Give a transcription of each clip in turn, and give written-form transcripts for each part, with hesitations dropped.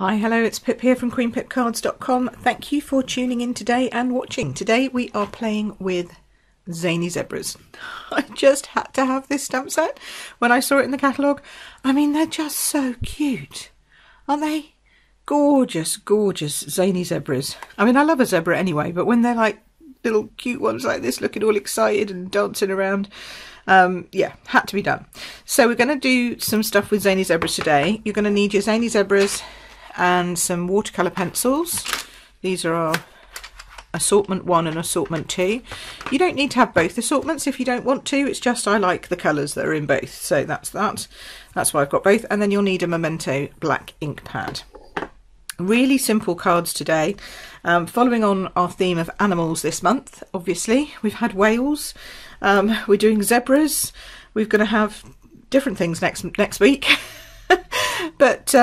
Hi, hello, it's Pip here from queenpipcards.com. Thank you for tuning in today and watching. Today we are playing with Zany Zebras. I just had to have this stamp set when I saw it in the catalogue. I mean, they're just so cute, aren't they? Gorgeous, gorgeous Zany Zebras. I mean, I love a zebra anyway, but when they're like little cute ones like this, looking all excited and dancing around, yeah, had to be done. So we're going to do some stuff with Zany Zebras today. You're going to need your Zany Zebras and some watercolour pencils. These are our assortment 1 and assortment 2. You don't need to have both assortments if you don't want to. It's just I like the colours that are in both, so that's that. That's why I've got both. And then you'll need a Memento black ink pad. Really simple cards today, following on our theme of animals this month. Obviously we've had whales, we're doing zebras, we're going to have different things next week. But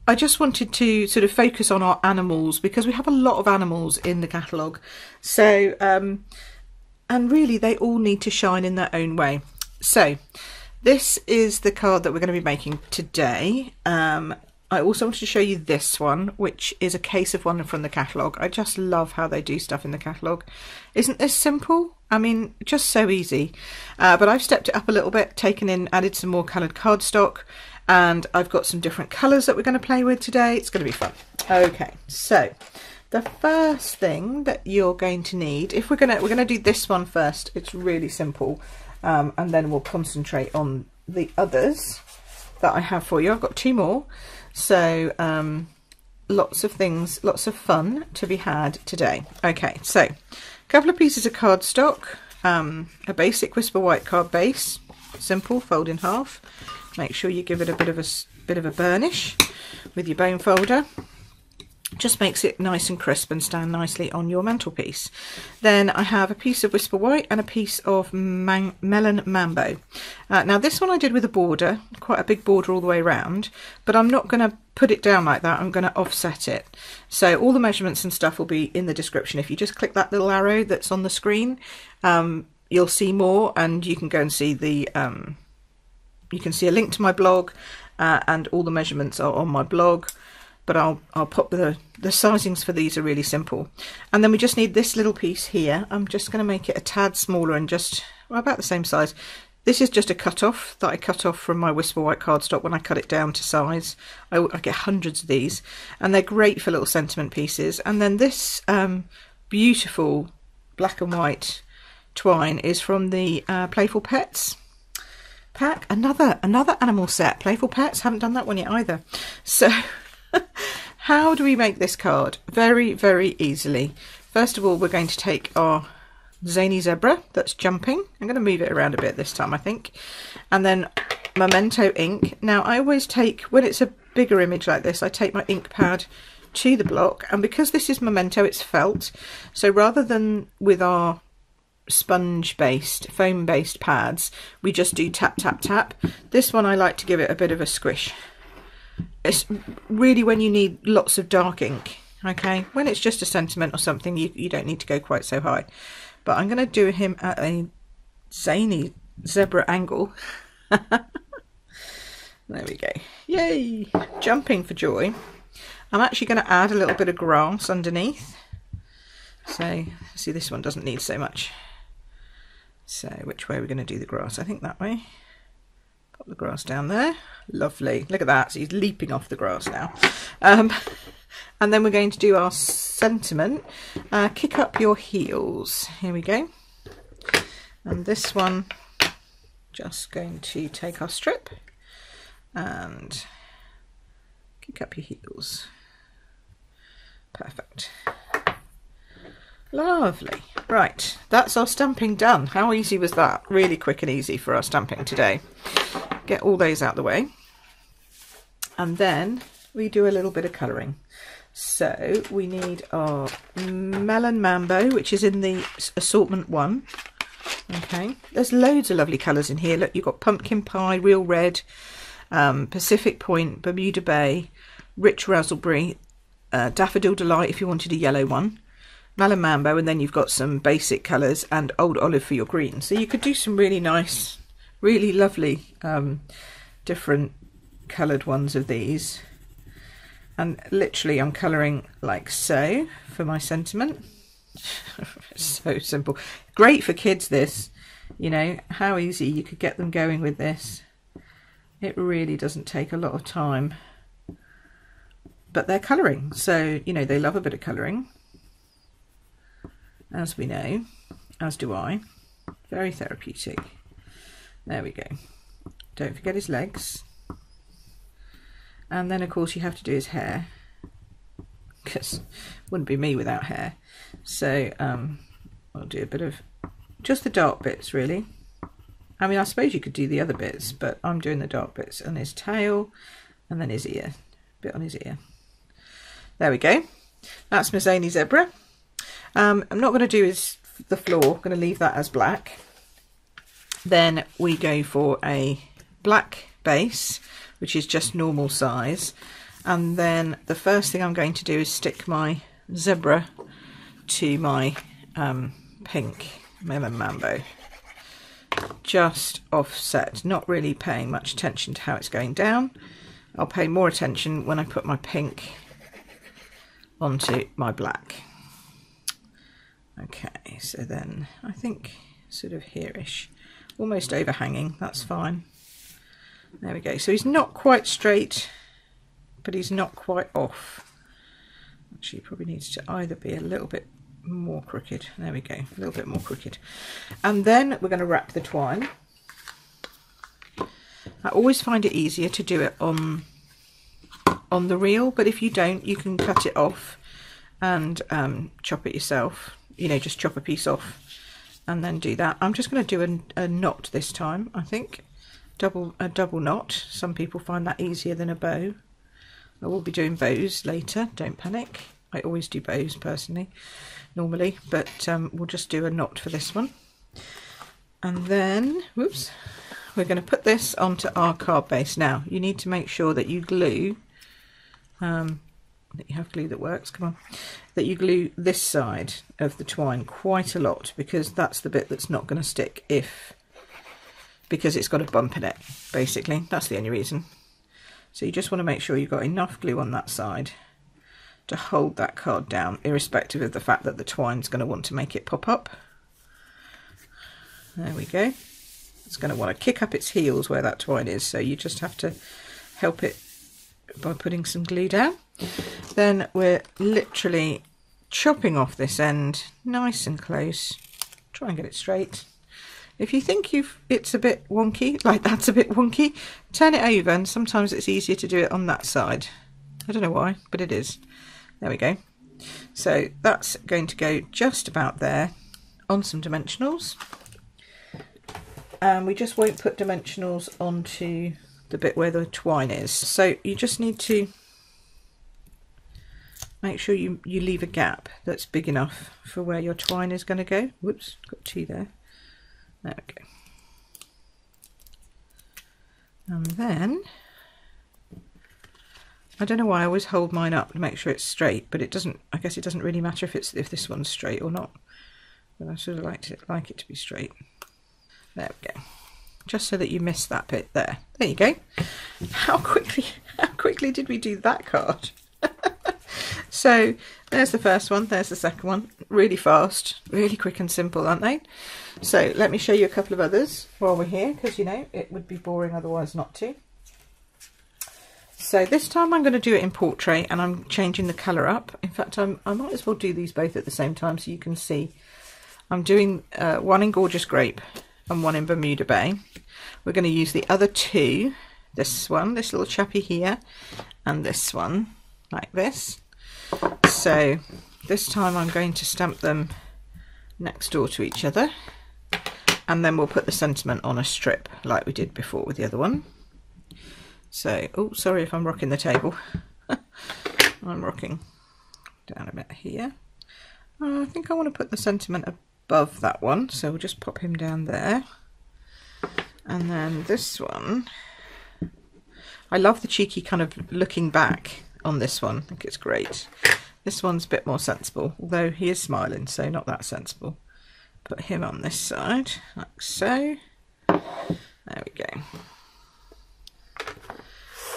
I just wanted to sort of focus on our animals because we have a lot of animals in the catalogue. So, and really they all need to shine in their own way. So this is the card that we're going to be making today. I also wanted to show you this one, which is a case of one from the catalogue. I just love how they do stuff in the catalogue. Isn't this simple? I mean, just so easy. But I've stepped it up a little bit, added some more coloured cardstock, and I've got some different colours that we're going to play with today. It's going to be fun. Okay, so the first thing that you're going to need, if we're going to do this one first. It's really simple, and then we'll concentrate on the others that I have for you. I've got 2 more. So lots of things, lots of fun to be had today. Okay, so a couple of pieces of cardstock, a basic Whisper White card base, simple, fold in half. Make sure you give it a bit of a burnish with your bone folder. Just makes it nice and crisp and stand nicely on your mantelpiece. Then I have a piece of Whisper White and a piece of Melon Mambo. Now this one I did with a border, quite a big border all the way around, but I'm not going to put it down like that. I'm going to offset it. So all the measurements and stuff will be in the description. If you just click that little arrow that's on the screen, you'll see more, and you can go and see the you can see a link to my blog, and all the measurements are on my blog. But I'll pop the sizings for these are really simple. And then we just need this little piece here. I'm just going to make it a tad smaller and just about the same size. This is just a cut off that I cut off from my Whisper White cardstock when I cut it down to size. I get hundreds of these, and they're great for little sentiment pieces. And then this beautiful black and white twine is from the Playful Pets pack. Another animal set. Playful Pets, haven't done that one yet either. So how do we make this card? Very, very easily. First of all, we're going to take our Zany Zebra that's jumping. I'm going to move it around a bit this time, I think. And then Memento ink. Now I always take, when it's a bigger image like this, I take my ink pad to the block, and because this is Memento, it's felt. So rather than with our sponge based, foam based pads, we just do tap, tap, tap. This one I like to give it a bit of a squish. It's really when you need lots of dark ink. Okay, when it's just a sentiment or something, you don't need to go quite so high. But I'm going to do him at a Zany Zebra angle. There we go. Yay! Jumping for joy. I'm actually going to add a little bit of grass underneath. So, see, this one doesn't need so much. So, which way are we going to do the grass? I think that way. Pop the grass down there. Lovely. Look at that. So he's leaping off the grass now. And then we're going to do our sentiment. Kick up your heels. Here we go. And this one, just going to take our strip and kick up your heels. Perfect. Lovely. Right, that's our stamping done. How easy was that? Really quick and easy for our stamping today. Get all those out the way. And then we do a little bit of colouring. So we need our Melon Mambo, which is in the assortment 1. Okay, there's loads of lovely colours in here. Look, you've got Pumpkin Pie, Real Red, Pacific Point, Bermuda Bay, Rich Raspberry, Daffodil Delight if you wanted a yellow one, Melon Mambo, and then you've got some basic colours and Old Olive for your green. So you could do some really nice, really lovely different coloured ones of these. And literally I'm colouring like so for my sentiment. So simple. Great for kids this, you know, how easy you could get them going with this. It really doesn't take a lot of time. But they're colouring, so, you know, they love a bit of colouring. As we know, as do I. Very therapeutic. There we go. Don't forget his legs. And then, of course, you have to do his hair, because it wouldn't be me without hair. So I'll do a bit of just the dark bits, really. I mean, I suppose you could do the other bits, but I'm doing the dark bits. And his tail, and then his ear. A bit on his ear. There we go. That's my Zany Zebra. I'm not going to do the floor. I'm going to leave that as black. Then we go for a black base, which is just normal size. And then the first thing I'm going to do is stick my zebra to my pink Mambo. Just offset, not really paying much attention to how it's going down. I'll pay more attention when I put my pink onto my black. Okay, so then I think sort of here-ish, almost overhanging, that's fine. There we go. So he's not quite straight, but he's not quite off. Actually, he probably needs to either be a little bit more crooked. There we go, a little bit more crooked. And then we're going to wrap the twine. I always find it easier to do it on the reel, but if you don't, you can cut it off and chop it yourself. You know, just chop a piece off and then do that. I'm just going to do a knot this time, I think. A double knot. Some people find that easier than a bow. I will be doing bows later, don't panic. I always do bows personally, normally, but we'll just do a knot for this one. And then, whoops, we're going to put this onto our card base. Now, you need to make sure that you glue, that you have glue that works, come on, that you glue this side of the twine quite a lot, because that's the bit that's not going to stick because it's got a bump in it, basically. That's the only reason. So you just want to make sure you've got enough glue on that side to hold that card down, irrespective of the fact that the twine's going to want to make it pop up. There we go. It's going to want to kick up its heels where that twine is, so you just have to help it by putting some glue down. Then we're literally chopping off this end nice and close. Try and get it straight. If you think it's a bit wonky, like that's a bit wonky, turn it over, and sometimes it's easier to do it on that side. I don't know why, but it is. There we go. So that's going to go just about there on some dimensionals. And we just won't put dimensionals onto the bit where the twine is. So you just need to make sure you leave a gap that's big enough for where your twine is going to go. Whoops, got two there. There we go. And then, I don't know why I always hold mine up to make sure it's straight, but it doesn't, I guess it doesn't really matter if this one's straight or not. But I sort of like it to be straight. There we go. Just so that you miss that bit there. There you go. How quickly did we do that card? So there's the first one, there's the second one. Really fast, really quick and simple, aren't they? So let me show you a couple of others while we're here, because you know it would be boring otherwise not to. So this time I'm going to do it in portrait, and I'm changing the colour up. In fact, I might as well do these both at the same time so you can see. I'm doing one in Gorgeous Grape and one in Bermuda Bay. We're going to use the other two, this one, this little chappy here, and this one, like this. So this time I'm going to stamp them next door to each other, and then we'll put the sentiment on a strip like we did before with the other one. So, oh, sorry if I'm rocking the table. I'm rocking down a bit here. I think I want to put the sentiment above that one, so we'll just pop him down there. And then this one, I love the cheeky kind of looking back on this one. I think it's great. This one's a bit more sensible, although he is smiling, so not that sensible. Put him on this side, like so. There we go.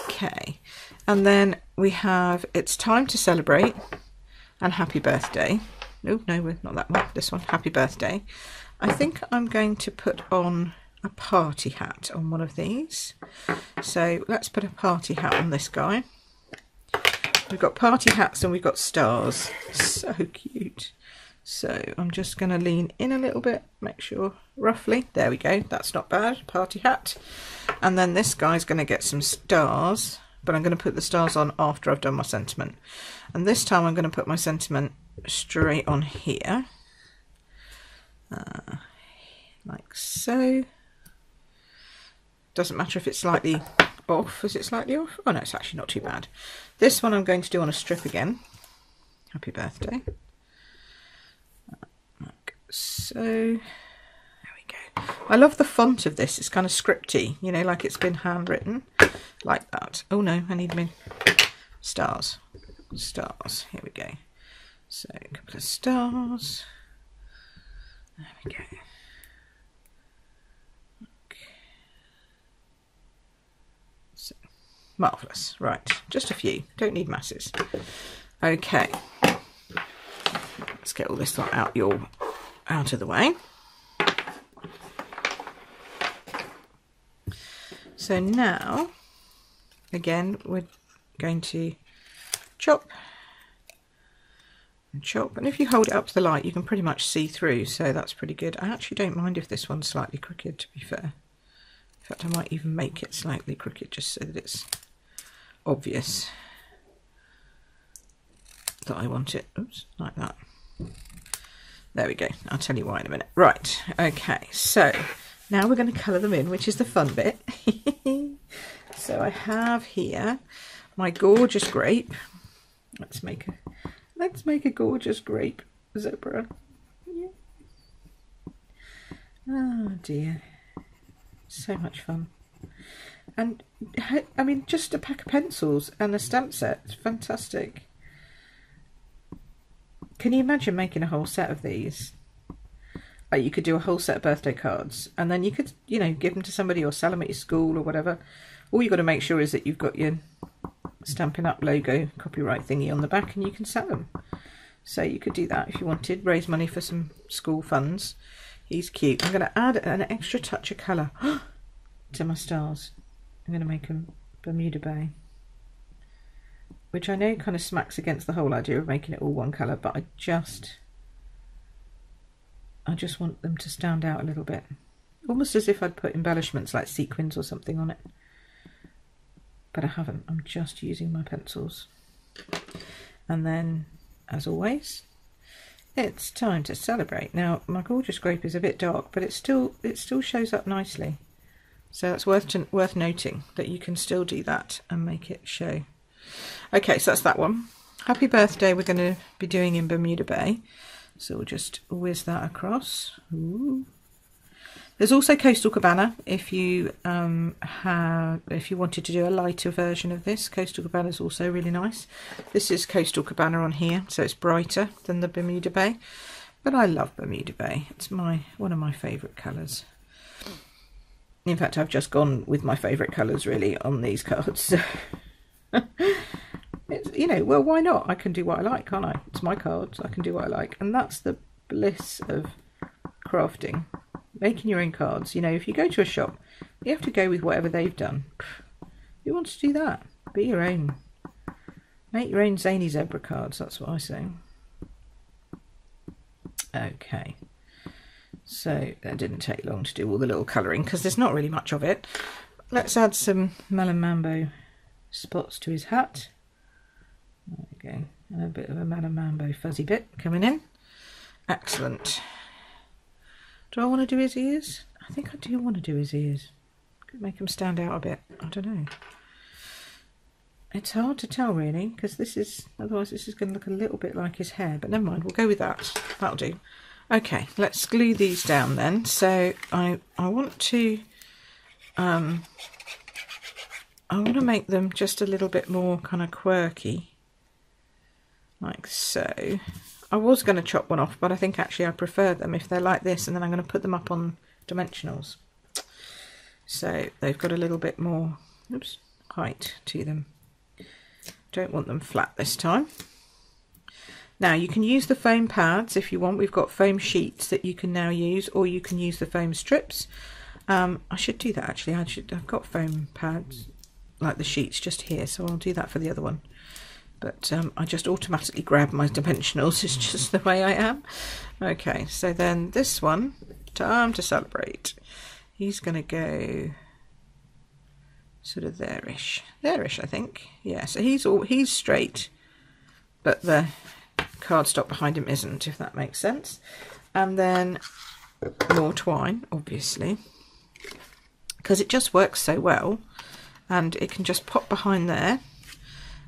Okay, and then we have It's Time to Celebrate and Happy Birthday. Oh, no, not that one. This one, Happy Birthday. I think I'm going to put on a party hat on one of these. So let's put a party hat on this guy. We've got party hats and we've got stars. So cute. So I'm just going to lean in a little bit, make sure roughly. There we go. That's not bad. Party hat. And then this guy's going to get some stars, but I'm going to put the stars on after I've done my sentiment. And this time I'm going to put my sentiment straight on here. Like so. Doesn't matter if it's slightly off. Is it slightly off? Oh no, it's actually not too bad. This one I'm going to do on a strip again. Happy birthday. Like so. There we go. I love the font of this. It's kind of scripty, you know, like it's been handwritten. Like that. Oh no, I need my stars. Stars. Here we go. So a couple of stars. There we go. So, marvellous. Right, just a few. Don't need masses. Okay. Let's get all this out of the way. So now, again, we're going to chop and chop, and if you hold it up to the light you can pretty much see through, so that's pretty good. I actually don't mind if this one's slightly crooked, to be fair. In fact, I might even make it slightly crooked just so that it's obvious that I want it. Oops, like that. There we go. I'll tell you why in a minute. Right, okay, so now we're going to colour them in, which is the fun bit. So I have here my gorgeous grape. Let's make a gorgeous grape zebra. Yeah. Oh dear. So much fun. And I mean, just a pack of pencils and a stamp set. It's fantastic. Can you imagine making a whole set of these? Like, you could do a whole set of birthday cards and then you could, you know, give them to somebody or sell them at your school or whatever. All you've got to make sure is that you've got your Stampin' Up logo copyright thingy on the back and you can sell them. So you could do that if you wanted, raise money for some school funds. He's cute. I'm going to add an extra touch of colour to my stars. I'm going to make them Bermuda Bay, which I know kind of smacks against the whole idea of making it all one colour, but I just want them to stand out a little bit, almost as if I'd put embellishments like sequins or something on it, but I haven't. I'm just using my pencils. And then, as always, it's time to celebrate. Now my gorgeous grape is a bit dark, but it still shows up nicely, so it's worth noting that you can still do that and make it show. Okay, so that's that one. Happy birthday we're going to be doing in Bermuda Bay, so we'll just whiz that across. Ooh. There's also Coastal Cabana if you wanted to do a lighter version of this. Coastal Cabana is also really nice. This is Coastal Cabana on here, so it's brighter than the Bermuda Bay, but I love Bermuda Bay. It's one of my favourite colours. In fact, I've just gone with my favourite colours really on these cards. So it's, you know, well, why not? I can do what I like, can't I? It's my cards. I can do what I like, and that's the bliss of crafting. Making your own cards. You know, if you go to a shop, you have to go with whatever they've done. Who wants to do that? Be your own. Make your own Zany Zebra cards, that's what I say. Okay. So that didn't take long to do all the little colouring because there's not really much of it. Let's add some Melon Mambo spots to his hat. There we go. And a bit of a Melon Mambo fuzzy bit coming in. Excellent. Do I want to do his ears? I think I do want to do his ears. Could make them stand out a bit. I don't know. It's hard to tell really, because otherwise this is going to look a little bit like his hair, but never mind, we'll go with that. That'll do. Okay, let's glue these down then. So I want to make them just a little bit more kind of quirky, like so. I was going to chop one off, but I think actually I prefer them if they're like this, and then I'm going to put them up on dimensionals. So they've got a little bit more height to them. Don't want them flat this time. Now you can use the foam pads if you want. We've got foam sheets that you can now use, or you can use the foam strips. I should do that actually. I've got foam pads like the sheets just here, so I'll do that for the other one. But I just automatically grab my dimensionals. It's just the way I am. Okay, so then this one, time to celebrate. He's going to go sort of there-ish, I think. Yeah, so he's straight, but the cardstock behind him isn't, if that makes sense. And then more twine, obviously, because it just works so well, and it can just pop behind there.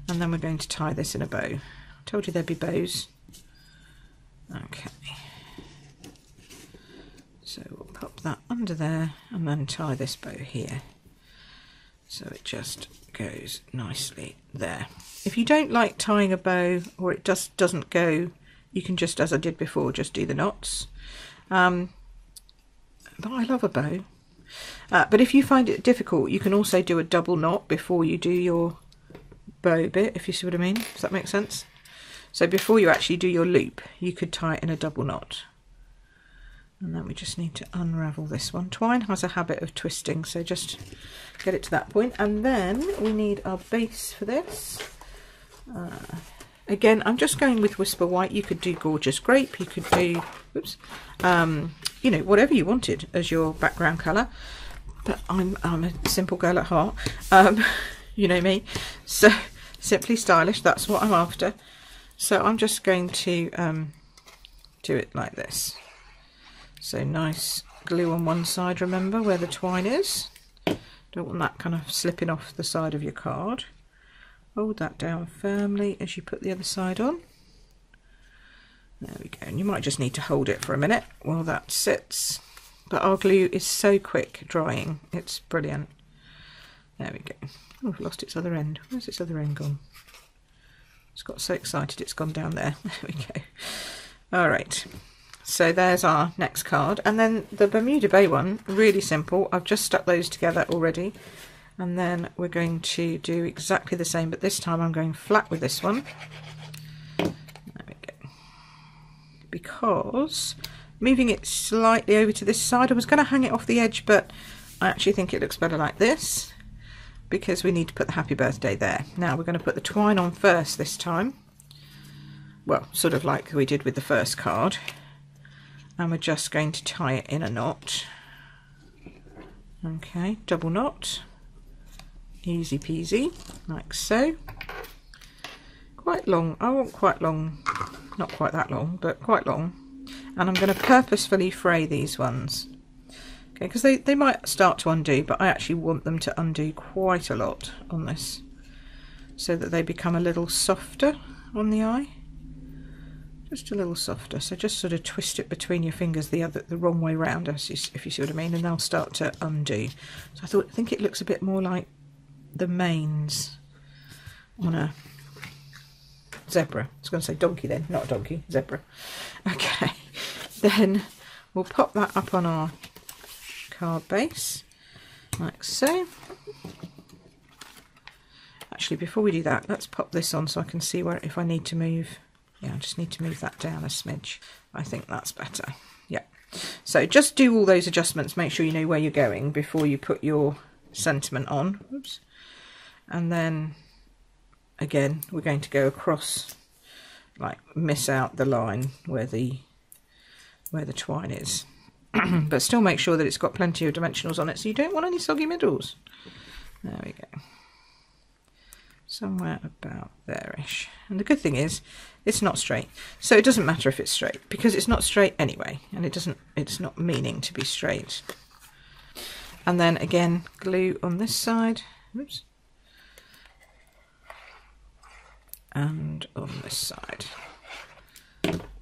And then we're going to tie this in a bow. I told you there'd be bows. Okay. So we'll pop that under there and then tie this bow here. So it just goes nicely there. If you don't like tying a bow, or it just doesn't go, you can just, as I did before, just do the knots. But I love a bow. But if you find it difficult, you can also do a double knot before you do your bow bit, if you see what I mean. Does that make sense? So before you actually do your loop, you could tie it in a double knot. And then we just need to unravel this one. Twine has a habit of twisting, so just get it to that point. And then we need our base for this. Again, I'm just going with Whisper White. You could do Gorgeous Grape. You could do, oops, you know, whatever you wanted as your background colour. But I'm a simple girl at heart. You know me. So Simply Stylish, that's what I'm after. So I'm just going to do it like this. So nice glue on one side, remember, where the twine is. Don't want that kind of slipping off the side of your card. Hold that down firmly as you put the other side on. There we go. And you might just need to hold it for a minute while that sits. But our glue is so quick drying. It's brilliant. There we go. Oh, I've lost its other end. Where's its other end gone? It's got so excited it's gone down there. There we go. All right. So there's our next card. And then the Bermuda Bay one, really simple. I've just stuck those together already. And then we're going to do exactly the same, but this time I'm going flat with this one. There we go. Because moving it slightly over to this side, I was going to hang it off the edge, but I actually think it looks better like this, because we need to put the happy birthday there. Now we're going to put the twine on first this time. Well, sort of like we did with the first card. And we're just going to tie it in a knot. Okay, double knot. Easy peasy, like so. Quite long. I want quite long, not quite that long, but quite long. And I'm going to purposefully fray these ones. Okay, because they might start to undo, but I actually want them to undo quite a lot on this, so that they become a little softer on the eye. Just a little softer. So just sort of twist it between your fingers the wrong way round, if you see what I mean, and they'll start to undo. So I think it looks a bit more like the manes on a zebra. I was going to say donkey then, not a donkey, zebra. Okay, then we'll pop that up on our card base like so. Actually, before we do that, let's pop this on so I can see where, if I need to move. Yeah, I just need to move that down a smidge. I think that's better. Yeah. So just do all those adjustments. Make sure you know where you're going before you put your sentiment on. Oops. And then again, we're going to go across, like miss out the line where the twine is. But still make sure that it's got plenty of dimensionals on it, so you don't want any soggy middles. There we go. Somewhere about there-ish. And the good thing is, it's not straight. So it doesn't matter if it's straight, because it's not straight anyway, and it's not meaning to be straight. And then again, glue on this side. Oops. And on this side.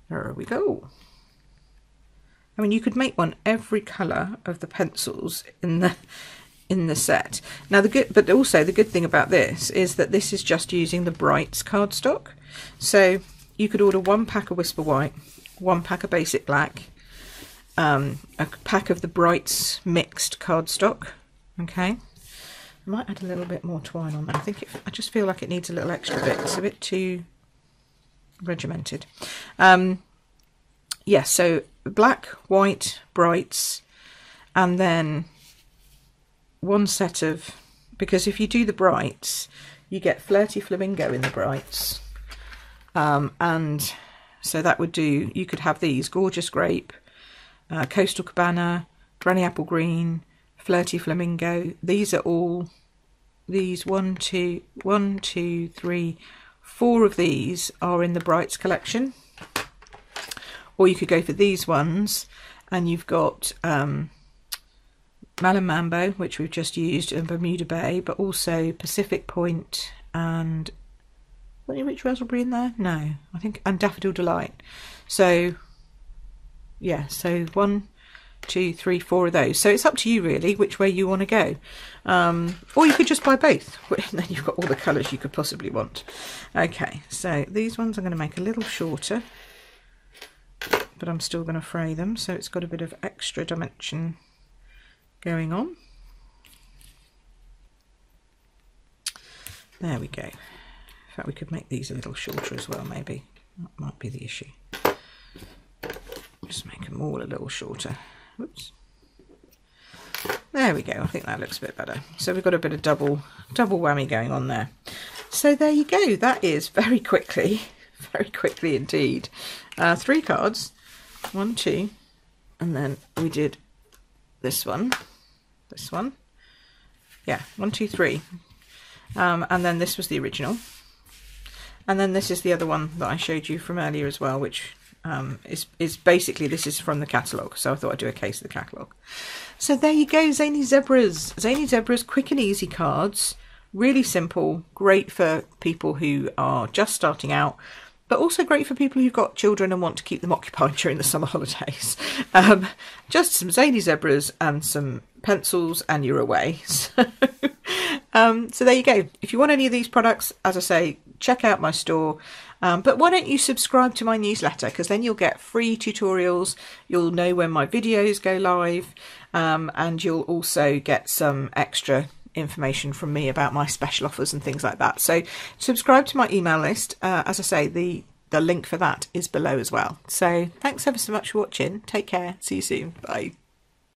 There we go. I mean, you could make one every colour of the pencils in the set. Now but also the good thing about this is that this is just using the Brights cardstock. So you could order 1 pack of Whisper White, 1 pack of Basic Black, a pack of the Brights mixed cardstock. Okay, I might add a little bit more twine on there. I just feel like it needs a little extra bit. It's a bit too regimented. Yeah, so black, white, brights, and then one set of, because if you do the brights, you get Flirty Flamingo in the brights. And so that would do, you could have these, Gorgeous Grape, Coastal Cabana, Granny Apple Green, Flirty Flamingo. These are all, these 1, 2, 3, 4 of these are in the Brights collection. Or you could go for these ones, and you've got Malin Mambo, which we've just used, and Bermuda Bay, but also Pacific Point and, was any Rich Raspberry in there? No, I think, and Daffodil Delight. So yeah, so 1, 2, 3, 4 of those. So it's up to you really which way you want to go. Or you could just buy both, and then you've got all the colours you could possibly want. Okay, so these ones I'm going to make a little shorter, but I'm still going to fray them, so it's got a bit of extra dimension going on. There we go. In fact, we could make these a little shorter as well, maybe. That might be the issue. Just make them all a little shorter. Oops. There we go. I think that looks a bit better. So we've got a bit of double whammy going on there. So there you go. That is very quickly indeed. 3 cards. 1, 2, and then we did this one. Yeah, 1, 2, 3. And then this was the original. And then this is the other one that I showed you from earlier as well, which is basically, this is from the catalogue. So I thought I'd do a case of the catalogue. So there you go, Zany Zebras. Zany Zebras, quick and easy cards. Really simple, great for people who are just starting out, but also great for people who've got children and want to keep them occupied during the summer holidays. Just some Zany Zebras and some pencils and you're away. So there you go. If you want any of these products, as I say, check out my store. But why don't you subscribe to my newsletter, because then you'll get free tutorials, you'll know when my videos go live, and you'll also get some extra information from me about my special offers and things like that. So subscribe to my email list. As I say, the link for that is below as well. So thanks ever so much for watching. Take care. See you soon. Bye.